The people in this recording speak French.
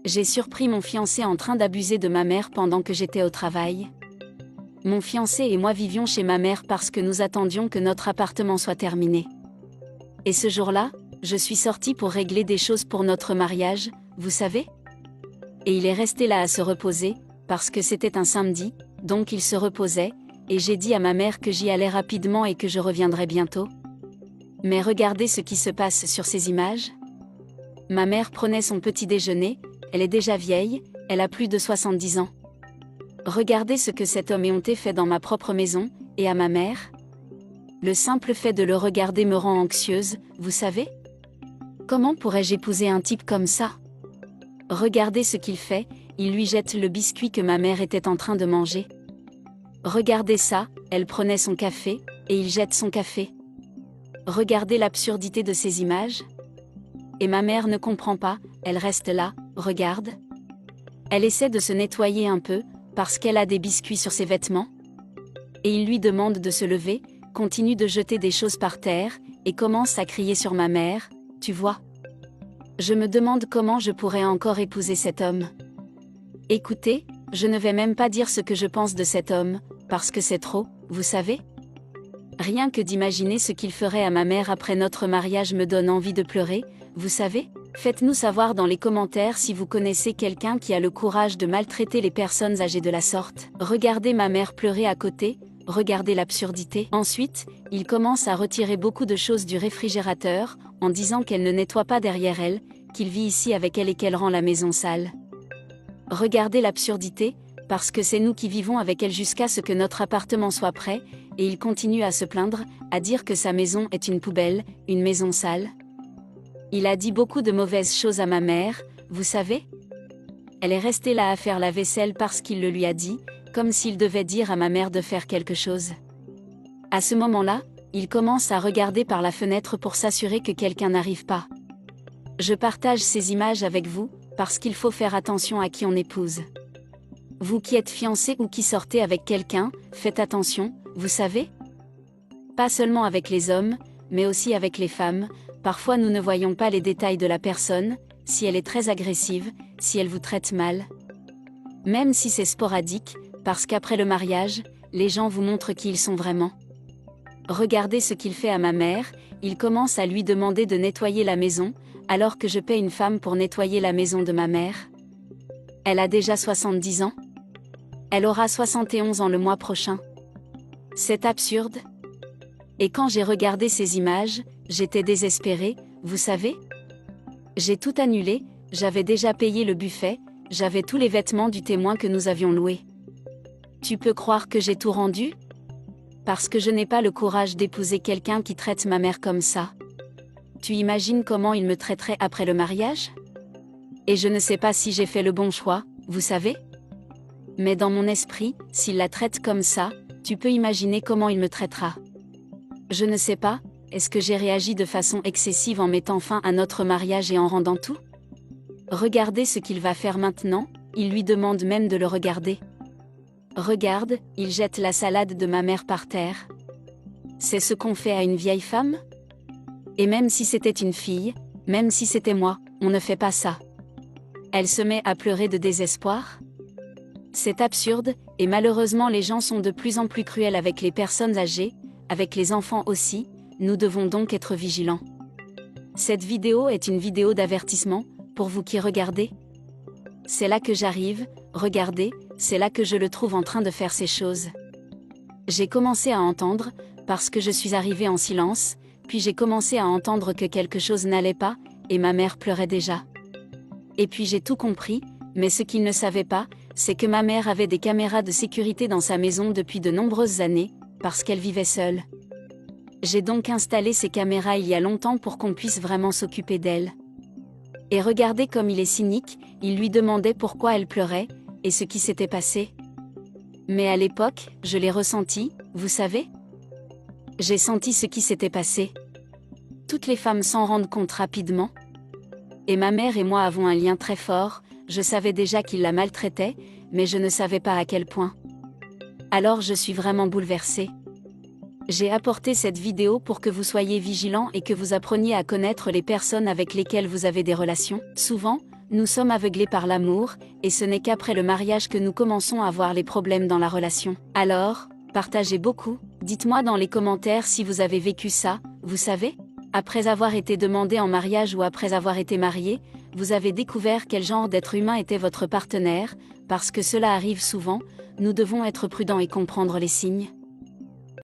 J'ai surpris mon fiancé en train d'abuser de ma mère pendant que j'étais au travail. Mon fiancé et moi vivions chez ma mère parce que nous attendions que notre appartement soit terminé. Et ce jour-là, je suis sortie pour régler des choses pour notre mariage, vous savez? Et il est resté là à se reposer, parce que c'était un samedi, donc il se reposait, et j'ai dit à ma mère que j'y allais rapidement et que je reviendrais bientôt. Mais regardez ce qui se passe sur ces images. Ma mère prenait son petit déjeuner, elle est déjà vieille, elle a plus de 70 ans. Regardez ce que cet homme éhonté fait dans ma propre maison, et à ma mère. Le simple fait de le regarder me rend anxieuse, vous savez? Comment pourrais-je épouser un type comme ça? Regardez ce qu'il fait, il lui jette le biscuit que ma mère était en train de manger. Regardez ça, elle prenait son café, et il jette son café. Regardez l'absurdité de ces images. Et ma mère ne comprend pas, elle reste là, regarde. Elle essaie de se nettoyer un peu, parce qu'elle a des biscuits sur ses vêtements. Et il lui demande de se lever, continue de jeter des choses par terre, et commence à crier sur ma mère, tu vois. Je me demande comment je pourrais encore épouser cet homme. Écoutez, je ne vais même pas dire ce que je pense de cet homme, parce que c'est trop, vous savez. Rien que d'imaginer ce qu'il ferait à ma mère après notre mariage me donne envie de pleurer, vous savez. Faites-nous savoir dans les commentaires si vous connaissez quelqu'un qui a le courage de maltraiter les personnes âgées de la sorte. Regardez ma mère pleurer à côté, regardez l'absurdité. Ensuite, il commence à retirer beaucoup de choses du réfrigérateur, en disant qu'elle ne nettoie pas derrière elle, qu'il vit ici avec elle et qu'elle rend la maison sale. Regardez l'absurdité, parce que c'est nous qui vivons avec elle jusqu'à ce que notre appartement soit prêt, et il continue à se plaindre, à dire que sa maison est une poubelle, une maison sale. Il a dit beaucoup de mauvaises choses à ma mère, vous savez? Elle est restée là à faire la vaisselle parce qu'il le lui a dit, comme s'il devait dire à ma mère de faire quelque chose. À ce moment-là, il commence à regarder par la fenêtre pour s'assurer que quelqu'un n'arrive pas. Je partage ces images avec vous, parce qu'il faut faire attention à qui on épouse. Vous qui êtes fiancé ou qui sortez avec quelqu'un, faites attention, vous savez? Pas seulement avec les hommes, mais aussi avec les femmes. Parfois nous ne voyons pas les détails de la personne, si elle est très agressive, si elle vous traite mal. Même si c'est sporadique, parce qu'après le mariage, les gens vous montrent qui ils sont vraiment. Regardez ce qu'il fait à ma mère, il commence à lui demander de nettoyer la maison, alors que je paie une femme pour nettoyer la maison de ma mère. Elle a déjà 70 ans. Elle aura 71 ans le mois prochain. C'est absurde. Et quand j'ai regardé ces images, j'étais désespérée, vous savez? J'ai tout annulé, j'avais déjà payé le buffet, j'avais tous les vêtements du témoin que nous avions loué. Tu peux croire que j'ai tout rendu? Parce que je n'ai pas le courage d'épouser quelqu'un qui traite ma mère comme ça. Tu imagines comment il me traiterait après le mariage? Et je ne sais pas si j'ai fait le bon choix, vous savez? Mais dans mon esprit, s'il la traite comme ça, tu peux imaginer comment il me traitera. Je ne sais pas, est-ce que j'ai réagi de façon excessive en mettant fin à notre mariage et en rendant tout? Regardez ce qu'il va faire maintenant, il lui demande même de le regarder. Regarde, il jette la salade de ma mère par terre. C'est ce qu'on fait à une vieille femme? Et même si c'était une fille, même si c'était moi, on ne fait pas ça. Elle se met à pleurer de désespoir. C'est absurde, et malheureusement les gens sont de plus en plus cruels avec les personnes âgées, avec les enfants aussi, nous devons donc être vigilants. Cette vidéo est une vidéo d'avertissement, pour vous qui regardez. C'est là que j'arrive, regardez, c'est là que je le trouve en train de faire ces choses. J'ai commencé à entendre, parce que je suis arrivée en silence, puis j'ai commencé à entendre que quelque chose n'allait pas, et ma mère pleurait déjà. Et puis j'ai tout compris, mais ce qu'il ne savait pas, c'est que ma mère avait des caméras de sécurité dans sa maison depuis de nombreuses années, parce qu'elle vivait seule. J'ai donc installé ces caméras il y a longtemps pour qu'on puisse vraiment s'occuper d'elle. Et regardez comme il est cynique, il lui demandait pourquoi elle pleurait, et ce qui s'était passé. Mais à l'époque, je l'ai ressenti, vous savez? J'ai senti ce qui s'était passé. Toutes les femmes s'en rendent compte rapidement. Et ma mère et moi avons un lien très fort, je savais déjà qu'il la maltraitait, mais je ne savais pas à quel point. Alors je suis vraiment bouleversée. J'ai apporté cette vidéo pour que vous soyez vigilants et que vous appreniez à connaître les personnes avec lesquelles vous avez des relations. Souvent, Nous sommes aveuglés par l'amour, et ce n'est qu'après le mariage que nous commençons à voir les problèmes dans la relation. Alors, partagez beaucoup, dites-moi dans les commentaires si vous avez vécu ça, vous savez ? Après avoir été demandé en mariage ou après avoir été marié, vous avez découvert quel genre d'être humain était votre partenaire, parce que cela arrive souvent, nous devons être prudents et comprendre les signes.